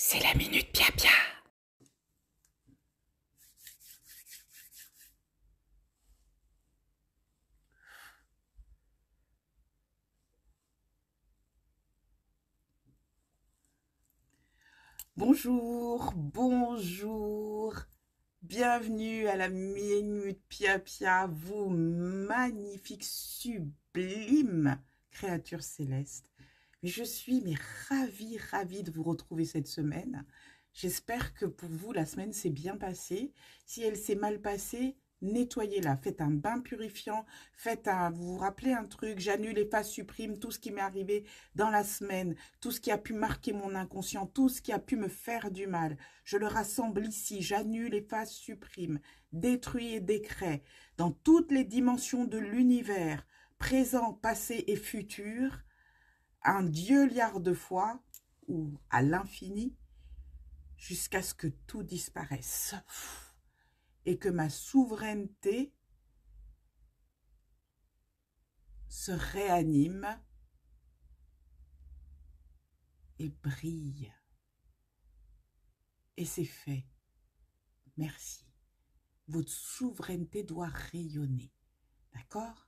C'est la minute Pia Pia. Bonjour, bonjour. Bienvenue à la minute Pia Pia, vous magnifiques, sublimes créatures célestes. Je suis ravie de vous retrouver cette semaine. J'espère que pour vous, la semaine s'est bien passée. Si elle s'est mal passée, nettoyez-la. Faites un bain purifiant. Vous vous rappelez un truc, j'annule, efface, supprime tout ce qui m'est arrivé dans la semaine, tout ce qui a pu marquer mon inconscient, tout ce qui a pu me faire du mal. Je le rassemble ici, j'annule, efface, supprime, détruis et décrets dans toutes les dimensions de l'univers, présent, passé et futur, un dieu-liard de fois ou à l'infini, jusqu'à ce que tout disparaisse et que ma souveraineté se réanime et brille. Et c'est fait. Merci. Votre souveraineté doit rayonner. D'accord?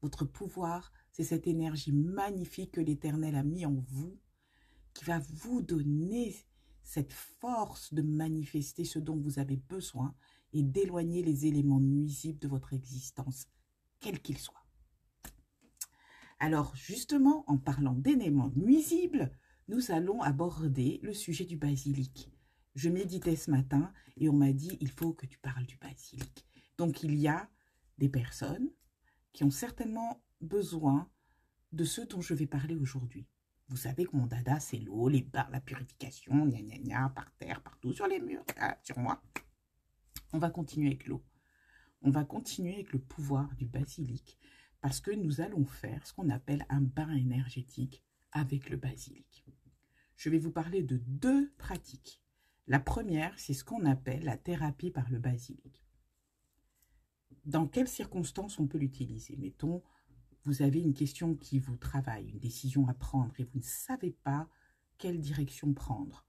Votre pouvoir, c'est cette énergie magnifique que l'Éternel a mis en vous, qui va vous donner cette force de manifester ce dont vous avez besoin et d'éloigner les éléments nuisibles de votre existence, quels qu'ils soient. Alors, justement, en parlant d'éléments nuisibles, nous allons aborder le sujet du basilic. Je méditais ce matin et on m'a dit, il faut que tu parles du basilic. Donc, il y a des personnes qui ont certainement besoin de ce dont je vais parler aujourd'hui. Vous savez que mon dada, c'est l'eau, les bains, la purification, gna gna gna, par terre, partout, sur les murs, sur moi. On va continuer avec l'eau. On va continuer avec le pouvoir du basilic parce que nous allons faire ce qu'on appelle un bain énergétique avec le basilic. Je vais vous parler de deux pratiques. La première, c'est ce qu'on appelle la thérapie par le basilic. Dans quelles circonstances on peut l'utiliser? Mettons, vous avez une question qui vous travaille, une décision à prendre et vous ne savez pas quelle direction prendre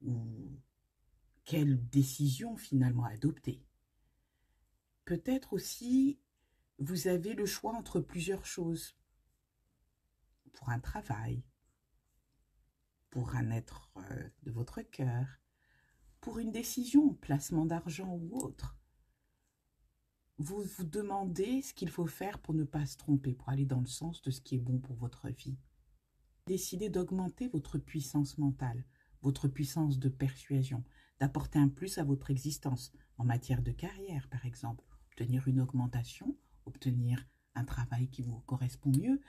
ou quelle décision finalement adopter. Peut-être aussi, vous avez le choix entre plusieurs choses. Pour un travail, pour un être de votre cœur, pour une décision, placement d'argent ou autre. Vous vous demandez ce qu'il faut faire pour ne pas se tromper, pour aller dans le sens de ce qui est bon pour votre vie. Décidez d'augmenter votre puissance mentale, votre puissance de persuasion, d'apporter un plus à votre existence, en matière de carrière par exemple, obtenir une augmentation, obtenir un travail qui vous correspond mieux.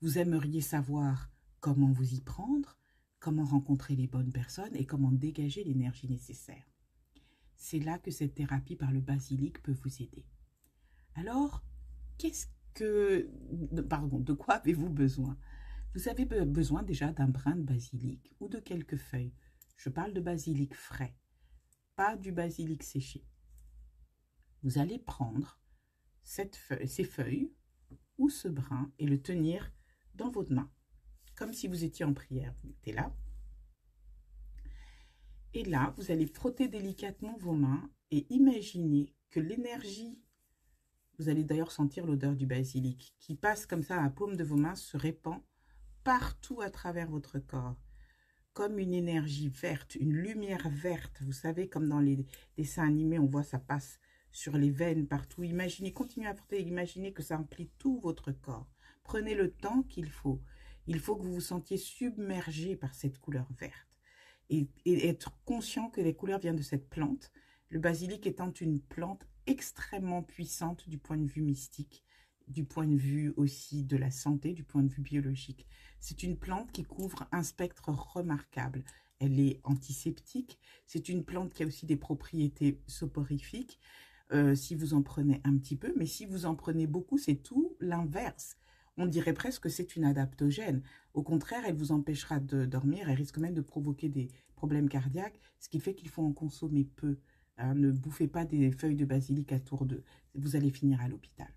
Vous aimeriez savoir comment vous y prendre, comment rencontrer les bonnes personnes et comment dégager l'énergie nécessaire. C'est là que cette thérapie par le basilic peut vous aider. Alors, de quoi avez-vous besoin? Vous avez besoin déjà d'un brin de basilic ou de quelques feuilles. Je parle de basilic frais, pas du basilic séché. Vous allez prendre ces feuilles ou ce brin et le tenir dans votre main, comme si vous étiez en prière. Vous mettez là. Et là, vous allez frotter délicatement vos mains et imaginer que l'énergie, vous allez d'ailleurs sentir l'odeur du basilic, qui passe comme ça à la paume de vos mains, se répand partout à travers votre corps, comme une énergie verte, une lumière verte. Vous savez, comme dans les dessins animés, on voit ça passe sur les veines partout. Imaginez, continuez à frotter, imaginez que ça emplit tout votre corps. Prenez le temps qu'il faut. Il faut que vous vous sentiez submergé par cette couleur verte. Et être conscient que les couleurs viennent de cette plante, le basilic étant une plante extrêmement puissante du point de vue mystique, du point de vue aussi de la santé, du point de vue biologique. C'est une plante qui couvre un spectre remarquable. Elle est antiseptique, c'est une plante qui a aussi des propriétés soporifiques, si vous en prenez un petit peu, mais si vous en prenez beaucoup, c'est tout l'inverse. On dirait presque que c'est une adaptogène. Au contraire, elle vous empêchera de dormir, elle risque même de provoquer des problèmes cardiaques, ce qui fait qu'il faut en consommer peu. Hein, ne bouffez pas des feuilles de basilic à tour d'eux, vous allez finir à l'hôpital.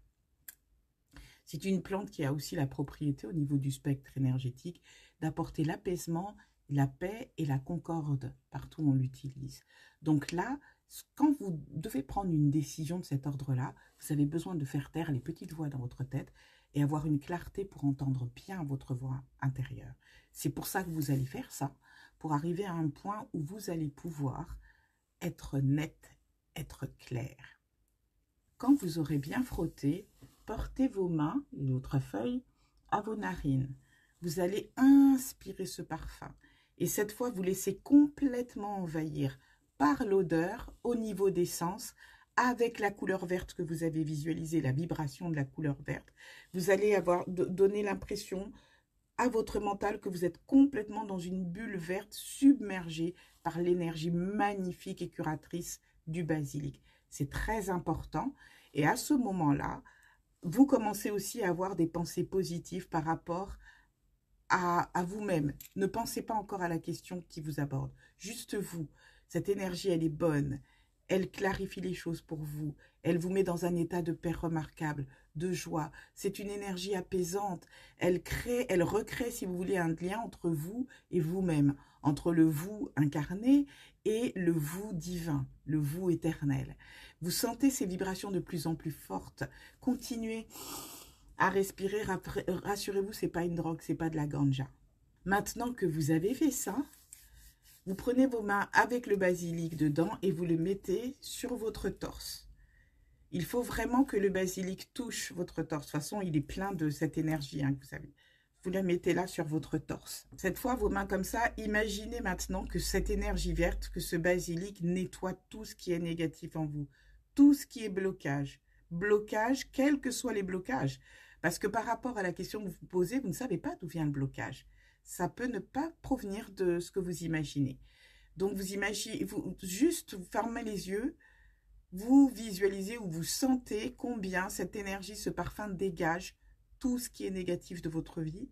C'est une plante qui a aussi la propriété au niveau du spectre énergétique d'apporter l'apaisement la paix et la concorde. Partout on l'utilise. Donc là, quand vous devez prendre une décision de cet ordre-là, vous avez besoin de faire taire les petites voix dans votre tête et avoir une clarté pour entendre bien votre voix intérieure. C'est pour ça que vous allez faire ça, pour arriver à un point où vous allez pouvoir être net, être clair. Quand vous aurez bien frotté, portez vos mains, une autre feuille, à vos narines. Vous allez inspirer ce parfum. Et cette fois, vous laissez complètement envahir par l'odeur au niveau des sens, avec la couleur verte que vous avez visualisée, la vibration de la couleur verte. Vous allez donner l'impression à votre mental que vous êtes complètement dans une bulle verte submergée par l'énergie magnifique et curatrice du basilic. C'est très important. Et à ce moment-là, vous commencez aussi à avoir des pensées positives par rapport à vous-même. Ne pensez pas encore à la question qui vous aborde. Juste vous. Cette énergie, elle est bonne. Elle clarifie les choses pour vous. Elle vous met dans un état de paix remarquable, de joie. C'est une énergie apaisante. Elle recrée, si vous voulez, un lien entre vous et vous-même, entre le vous incarné et le vous divin, le vous éternel. Vous sentez ces vibrations de plus en plus fortes. Continuez à respirer. Rassurez-vous, ce n'est pas une drogue, ce n'est pas de la ganja. Maintenant que vous avez fait ça, vous prenez vos mains avec le basilic dedans et vous le mettez sur votre torse. Il faut vraiment que le basilic touche votre torse. De toute façon, il est plein de cette énergie, hein, que vous avez. Vous la mettez là sur votre torse. Cette fois, vos mains comme ça, imaginez maintenant que cette énergie verte, que ce basilic nettoie tout ce qui est négatif en vous. Tout ce qui est blocage. Blocage, quels que soient les blocages. Parce que par rapport à la question que vous vous posez, vous ne savez pas d'où vient le blocage. Ça peut ne pas provenir de ce que vous imaginez. Donc, vous imaginez, vous fermez les yeux, vous visualisez ou vous sentez combien cette énergie, ce parfum dégage tout ce qui est négatif de votre vie,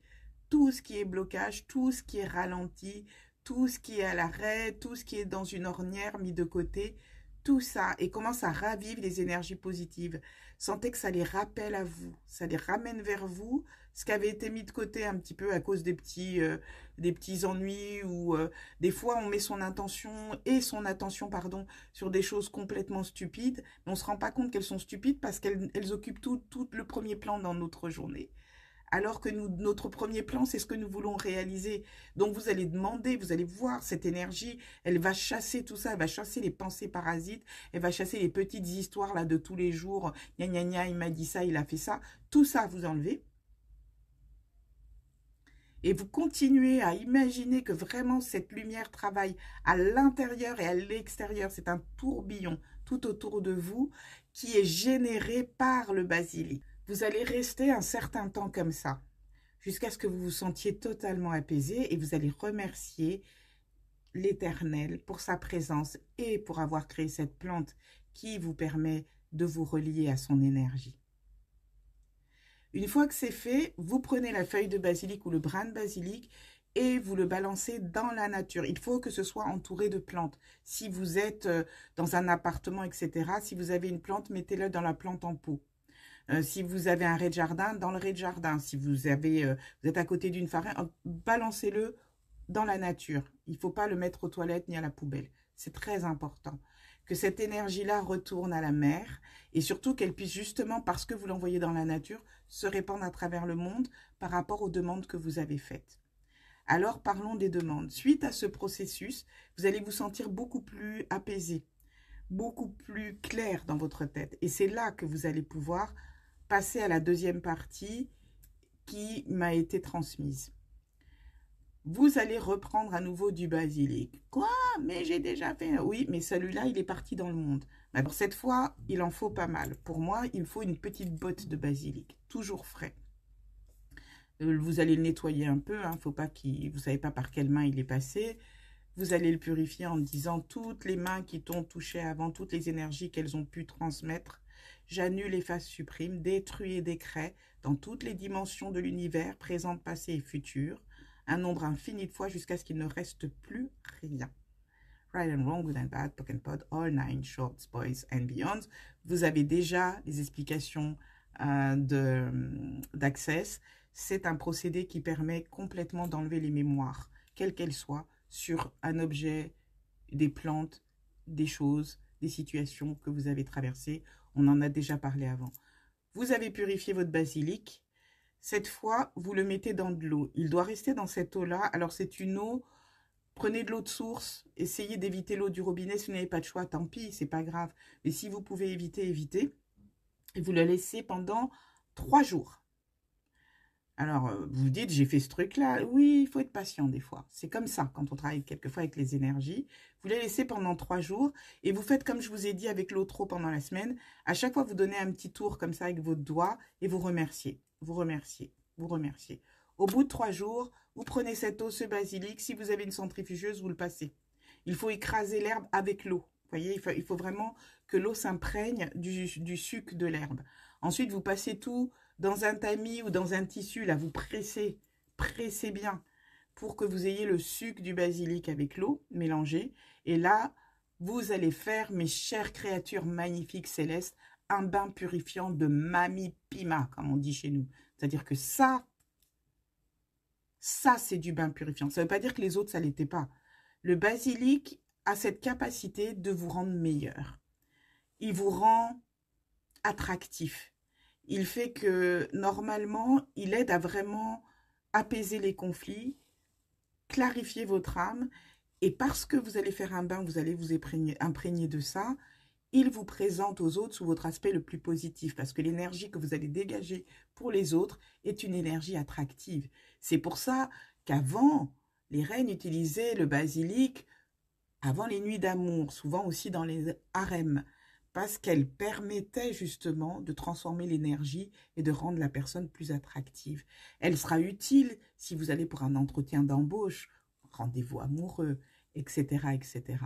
tout ce qui est blocage, tout ce qui est ralenti, tout ce qui est à l'arrêt, tout ce qui est dans une ornière mis de côté, tout ça, et commence à ravivre les énergies positives. Sentez que ça les rappelle à vous, ça les ramène vers vous, ce qui avait été mis de côté un petit peu à cause des petits ennuis, ou des fois on met son attention sur des choses complètement stupides, mais on ne se rend pas compte qu'elles sont stupides parce qu'elles occupent tout le premier plan dans notre journée. Alors que notre premier plan, c'est ce que nous voulons réaliser. Donc, vous allez demander, vous allez voir cette énergie, elle va chasser tout ça, elle va chasser les pensées parasites, elle va chasser les petites histoires là de tous les jours, gna gna gna, il m'a dit ça, il a fait ça. Tout ça, vous enlevez. Et vous continuez à imaginer que vraiment cette lumière travaille à l'intérieur et à l'extérieur. C'est un tourbillon tout autour de vous qui est généré par le basilic. Vous allez rester un certain temps comme ça, jusqu'à ce que vous vous sentiez totalement apaisé et vous allez remercier l'Éternel pour sa présence et pour avoir créé cette plante qui vous permet de vous relier à son énergie. Une fois que c'est fait, vous prenez la feuille de basilic ou le brin de basilic et vous le balancez dans la nature. Il faut que ce soit entouré de plantes. Si vous êtes dans un appartement, etc., si vous avez une plante, mettez-le dans la plante en pot. Si vous avez un rez-de-jardin, dans le rez-de-jardin. Si vous êtes à côté d'une forêt, balancez-le dans la nature. Il ne faut pas le mettre aux toilettes ni à la poubelle. C'est très important que cette énergie-là retourne à la mer et surtout qu'elle puisse justement, parce que vous l'envoyez dans la nature, se répandre à travers le monde par rapport aux demandes que vous avez faites. Alors, parlons des demandes. Suite à ce processus, vous allez vous sentir beaucoup plus apaisé, beaucoup plus clair dans votre tête. Et c'est là que vous allez pouvoir passer à la deuxième partie qui m'a été transmise. Vous allez reprendre à nouveau du basilic. Quoi? Mais j'ai déjà fait. Oui, mais celui-là, il est parti dans le monde. Alors cette fois, il en faut pas mal. Pour moi, il me faut une petite botte de basilic, toujours frais. Vous allez le nettoyer un peu, hein, faut pas vous ne savez pas par quelle main il est passé. Vous allez le purifier en disant toutes les mains qui t'ont touché avant, toutes les énergies qu'elles ont pu transmettre. J'annule, efface, supprime, détruis et décrée dans toutes les dimensions de l'univers, présent, passé et futur, un nombre infini de fois jusqu'à ce qu'il ne reste plus rien. Right and wrong, good and bad, poke and pod, all nine shorts, boys and beyonds. Vous avez déjà les explications d'Access. C'est un procédé qui permet complètement d'enlever les mémoires, quelles qu'elles soient, sur un objet, des plantes, des choses, des situations que vous avez traversées. On en a déjà parlé avant. Vous avez purifié votre basilic. Cette fois, vous le mettez dans de l'eau. Il doit rester dans cette eau-là. Alors, c'est une eau, prenez de l'eau de source. Essayez d'éviter l'eau du robinet. Si vous n'avez pas de choix, tant pis, c'est pas grave. Mais si vous pouvez éviter, évitez. Et vous le laissez pendant 3 jours. Alors, vous vous dites, j'ai fait ce truc-là. Oui, il faut être patient des fois. C'est comme ça, quand on travaille quelquefois avec les énergies. Vous les laissez pendant 3 jours et vous faites comme je vous ai dit avec l'eau pendant la semaine. À chaque fois, vous donnez un petit tour comme ça avec votre doigt et vous remerciez. Vous remerciez. Vous remerciez. Au bout de 3 jours, vous prenez cette eau, ce basilic. Si vous avez une centrifugeuse, vous le passez. Il faut écraser l'herbe avec l'eau. Vous voyez, il faut vraiment que l'eau s'imprègne du suc de l'herbe. Ensuite, vous passez tout dans un tamis ou dans un tissu, là, vous pressez, pressez bien pour que vous ayez le suc du basilic avec l'eau mélangée. Et là, vous allez faire, mes chères créatures magnifiques célestes, un bain purifiant de Mami Pima, comme on dit chez nous. C'est-à-dire que ça c'est du bain purifiant. Ça ne veut pas dire que les autres, ça ne l'était pas. Le basilic a cette capacité de vous rendre meilleur. Il vous rend attractif. Il fait que, normalement, il aide à vraiment apaiser les conflits, clarifier votre âme. Et parce que vous allez faire un bain, vous allez vous imprégner de ça, il vous présente aux autres sous votre aspect le plus positif. Parce que l'énergie que vous allez dégager pour les autres est une énergie attractive. C'est pour ça qu'avant, les reines utilisaient le basilic avant les nuits d'amour, souvent aussi dans les harems, parce qu'elle permettait justement de transformer l'énergie et de rendre la personne plus attractive. Elle sera utile si vous allez pour un entretien d'embauche, rendez-vous amoureux, etc. etc.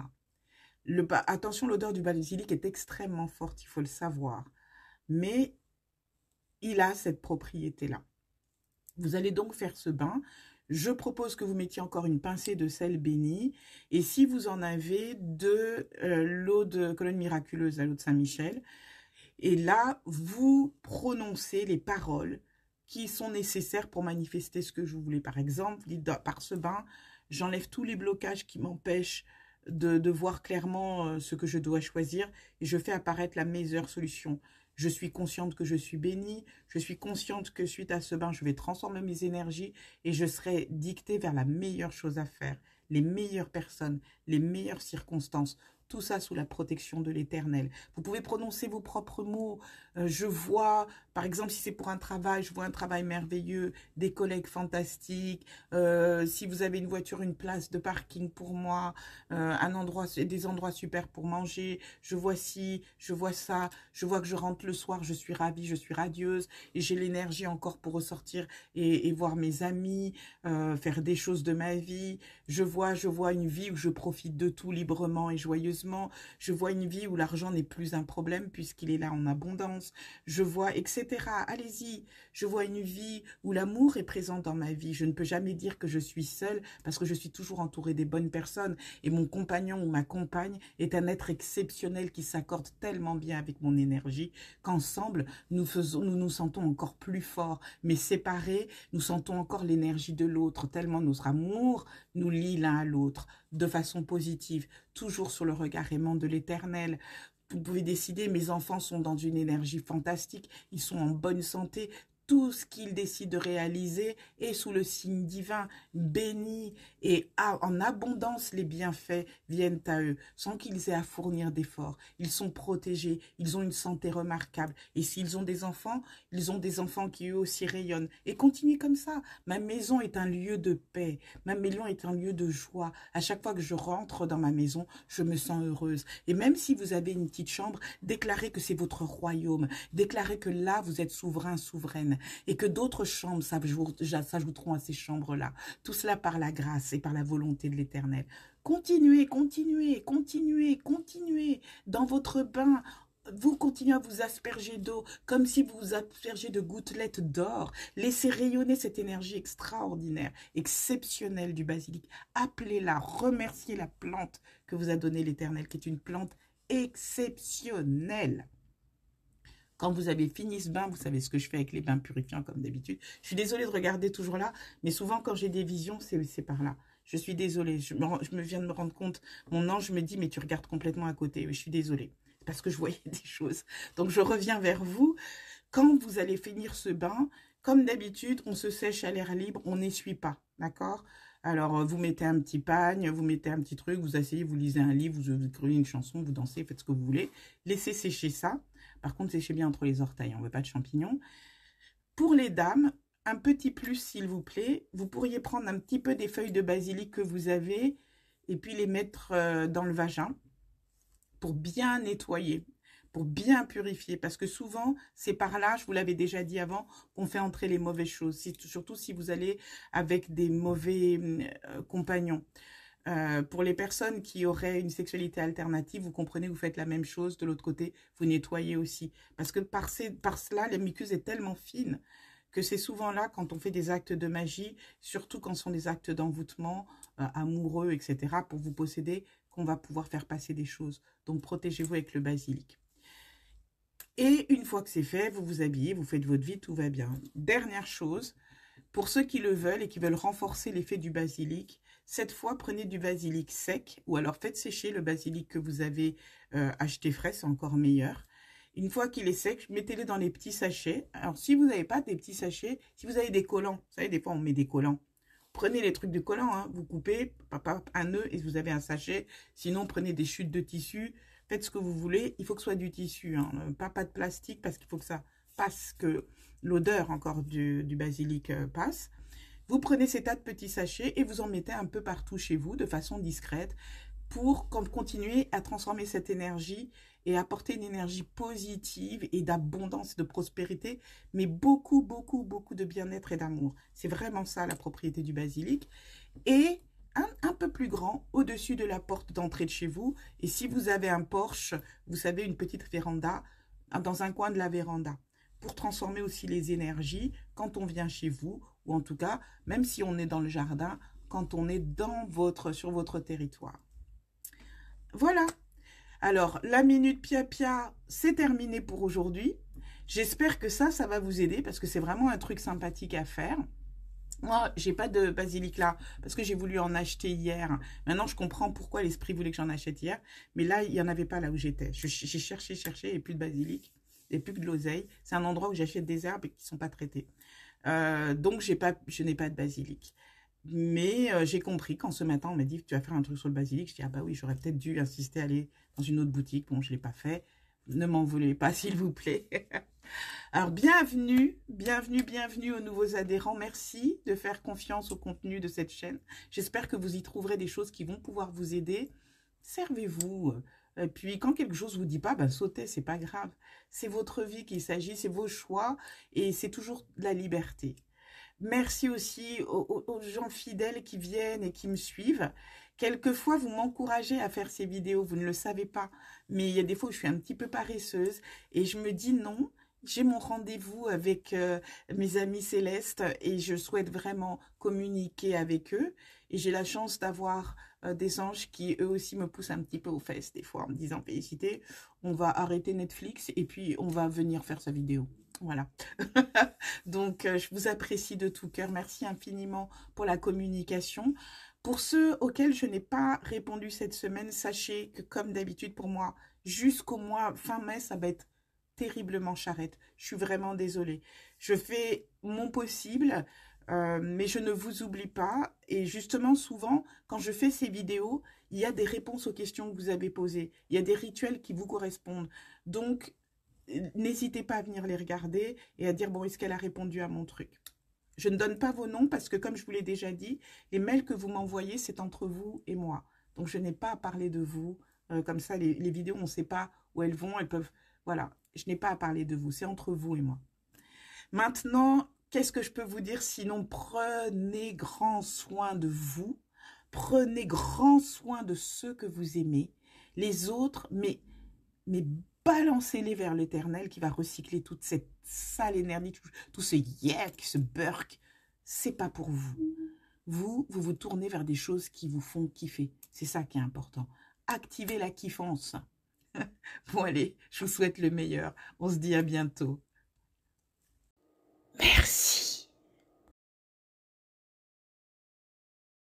Attention, l'odeur du basilic est extrêmement forte, il faut le savoir. Mais il a cette propriété-là. Vous allez donc faire ce bain. Je propose que vous mettiez encore une pincée de sel béni. Et si vous en avez, de l'eau de colonne miraculeuse, l'eau de Saint-Michel. Et là, vous prononcez les paroles qui sont nécessaires pour manifester ce que je voulais. Par exemple, dites, par ce bain, j'enlève tous les blocages qui m'empêchent de voir clairement ce que je dois choisir. Et je fais apparaître la meilleure solution. Je suis consciente que je suis bénie. Je suis consciente que suite à ce bain, je vais transformer mes énergies et je serai dictée vers la meilleure chose à faire, les meilleures personnes, les meilleures circonstances. Tout ça sous la protection de l'Éternel. Vous pouvez prononcer vos propres mots. Je vois, par exemple, si c'est pour un travail, je vois un travail merveilleux, des collègues fantastiques. Si vous avez une voiture, une place de parking pour moi, un endroit, des endroits super pour manger. Je vois ci, je vois ça. Je vois que je rentre le soir, je suis ravie, je suis radieuse. Et j'ai l'énergie encore pour ressortir et voir mes amis, faire des choses de ma vie. Je vois une vie où je profite de tout librement et joyeusement. Je vois une vie où l'argent n'est plus un problème puisqu'il est là en abondance. Je vois, etc. Allez-y. Je vois une vie où l'amour est présent dans ma vie. Je ne peux jamais dire que je suis seule parce que je suis toujours entourée des bonnes personnes. Et mon compagnon ou ma compagne est un être exceptionnel qui s'accorde tellement bien avec mon énergie qu'ensemble, nous nous sentons encore plus forts. Mais séparés, nous sentons encore l'énergie de l'autre, tellement notre amour nous lie l'un à l'autre de façon positive, toujours sur le regard aimant de l'Éternel. Vous pouvez décider, mes enfants sont dans une énergie fantastique, ils sont en bonne santé. Tout ce qu'ils décident de réaliser est sous le signe divin, béni, et en abondance les bienfaits viennent à eux, sans qu'ils aient à fournir d'efforts. Ils sont protégés, ils ont une santé remarquable. Et s'ils ont des enfants, ils ont des enfants qui eux aussi rayonnent. Et continuez comme ça. Ma maison est un lieu de paix, ma maison est un lieu de joie. À chaque fois que je rentre dans ma maison, je me sens heureuse. Et même si vous avez une petite chambre, déclarez que c'est votre royaume. Déclarez que là, vous êtes souverain, souveraine. Et que d'autres chambres s'ajouteront à ces chambres-là. Tout cela par la grâce et par la volonté de l'Éternel. Continuez, continuez, continuez, continuez dans votre bain. Vous continuez à vous asperger d'eau comme si vous vous aspergez de gouttelettes d'or. Laissez rayonner cette énergie extraordinaire, exceptionnelle du basilic. Appelez-la, remerciez la plante que vous a donnée l'Éternel, qui est une plante exceptionnelle. Quand vous avez fini ce bain, vous savez ce que je fais avec les bains purifiants comme d'habitude. Je suis désolée de regarder toujours là, mais souvent quand j'ai des visions, c'est par là. Je suis désolée. Je me viens de me rendre compte. Mon ange me dit, mais tu regardes complètement à côté. Oui, je suis désolée. C'est parce que je voyais des choses. Donc, je reviens vers vous. Quand vous allez finir ce bain, comme d'habitude, on se sèche à l'air libre, on n'essuie pas, d'accord? Alors, vous mettez un petit pagne, vous mettez un petit truc, vous asseyez, vous lisez un livre, vous écrivez une chanson, vous dansez, faites ce que vous voulez. Laissez sécher ça. Par contre, séchez bien entre les orteils, on ne veut pas de champignons. Pour les dames, un petit plus, s'il vous plaît, vous pourriez prendre un petit peu des feuilles de basilic que vous avez et puis les mettre dans le vagin pour bien nettoyer, pour bien purifier. Parce que souvent, c'est par là, je vous l'avais déjà dit avant, qu'on fait entrer les mauvaises choses. Surtout si vous allez avec des mauvais compagnons. Pour les personnes qui auraient une sexualité alternative, vous comprenez, vous faites la même chose. De l'autre côté, vous nettoyez aussi. Parce que par cela, la muqueuse est tellement fine que c'est souvent là, quand on fait des actes de magie, surtout quand ce sont des actes d'envoûtement, amoureux, etc., pour vous posséder, qu'on va pouvoir faire passer des choses. Donc, protégez-vous avec le basilic. Et une fois que c'est fait, vous vous habillez, vous faites votre vie, tout va bien. Dernière chose, pour ceux qui le veulent et qui veulent renforcer l'effet du basilic, cette fois, prenez du basilic sec ou alors faites sécher le basilic que vous avez acheté frais, c'est encore meilleur. Une fois qu'il est sec, mettez-le dans les petits sachets. Alors, si vous n'avez pas des petits sachets, si vous avez des collants, vous savez, des fois, on met des collants. Prenez les trucs de collants, hein, vous coupez un nœud et vous avez un sachet. Sinon, prenez des chutes de tissu. Faites ce que vous voulez. Il faut que ce soit du tissu, hein, pas de plastique parce qu'il faut que ça passe, que l'odeur encore du basilic passe. Vous prenez ces tas de petits sachets et vous en mettez un peu partout chez vous de façon discrète pour continuer à transformer cette énergie et apporter une énergie positive et d'abondance, de prospérité, mais beaucoup, beaucoup, beaucoup de bien-être et d'amour. C'est vraiment ça la propriété du basilic. Et un peu plus grand, au-dessus de la porte d'entrée de chez vous. Et si vous avez un porche, vous savez, une petite véranda, dans un coin de la véranda, pour transformer aussi les énergies quand on vient chez vous, ou en tout cas, même si on est dans le jardin, quand on est sur votre territoire. Voilà. Alors, la minute pia-pia, c'est terminé pour aujourd'hui. J'espère que ça va vous aider parce que c'est vraiment un truc sympathique à faire. Moi, j'ai pas de basilic là parce que j'ai voulu en acheter hier. Maintenant, je comprends pourquoi l'esprit voulait que j'en achète hier. Mais là, il n'y en avait pas là où j'étais. J'ai cherché, et plus de basilic, et plus de l'oseille. C'est un endroit où j'achète des herbes qui ne sont pas traitées. Donc, je n'ai pas de basilic. Mais j'ai compris quand ce matin, on m'a dit, tu vas faire un truc sur le basilic. Je dis, ah bah oui, j'aurais peut-être dû insister à aller dans une autre boutique. Bon, je ne l'ai pas fait. Ne m'en voulez pas, s'il vous plaît. Alors, bienvenue aux nouveaux adhérents. Merci de faire confiance au contenu de cette chaîne. J'espère que vous y trouverez des choses qui vont pouvoir vous aider. Servez-vous. Et puis, quand quelque chose ne vous dit pas, ben, sautez, c'est pas grave. C'est votre vie qu'il s'agit, c'est vos choix et c'est toujours la liberté. Merci aussi aux gens fidèles qui viennent et qui me suivent. Quelquefois, vous m'encouragez à faire ces vidéos, vous ne le savez pas. Mais il y a des fois où je suis un petit peu paresseuse et je me dis non, j'ai mon rendez-vous avec mes amis célestes et je souhaite vraiment communiquer avec eux. Et j'ai la chance d'avoir des anges qui, eux aussi, me poussent un petit peu aux fesses des fois en me disant, félicité, on va arrêter Netflix et puis on va venir faire sa vidéo. Voilà. Donc, je vous apprécie de tout cœur. Merci infiniment pour la communication. Pour ceux auxquels je n'ai pas répondu cette semaine, sachez que comme d'habitude pour moi, jusqu'au mois fin mai, ça va être terriblement charrette. Je suis vraiment désolée. Je fais mon possible, mais je ne vous oublie pas. Et justement, souvent, quand je fais ces vidéos, il y a des réponses aux questions que vous avez posées. Il y a des rituels qui vous correspondent. Donc, n'hésitez pas à venir les regarder et à dire, bon, est-ce qu'elle a répondu à mon truc? Je ne donne pas vos noms parce que, comme je vous l'ai déjà dit, les mails que vous m'envoyez, c'est entre vous et moi. Donc, je n'ai pas à parler de vous. Comme ça, les vidéos, on ne sait pas où elles vont. Elles peuvent... Voilà, je n'ai pas à parler de vous. C'est entre vous et moi. Maintenant, qu'est-ce que je peux vous dire? Sinon, prenez grand soin de vous. Prenez grand soin de ceux que vous aimez. Les autres, mais balancez-les vers l'éternel qui va recycler toute cette sale énergie, tout ce yuck, ce burk. C'est pas pour vous. Vous tournez vers des choses qui vous font kiffer. C'est ça qui est important. Activez la kiffance. Bon, allez, je vous souhaite le meilleur. On se dit à bientôt. Merci.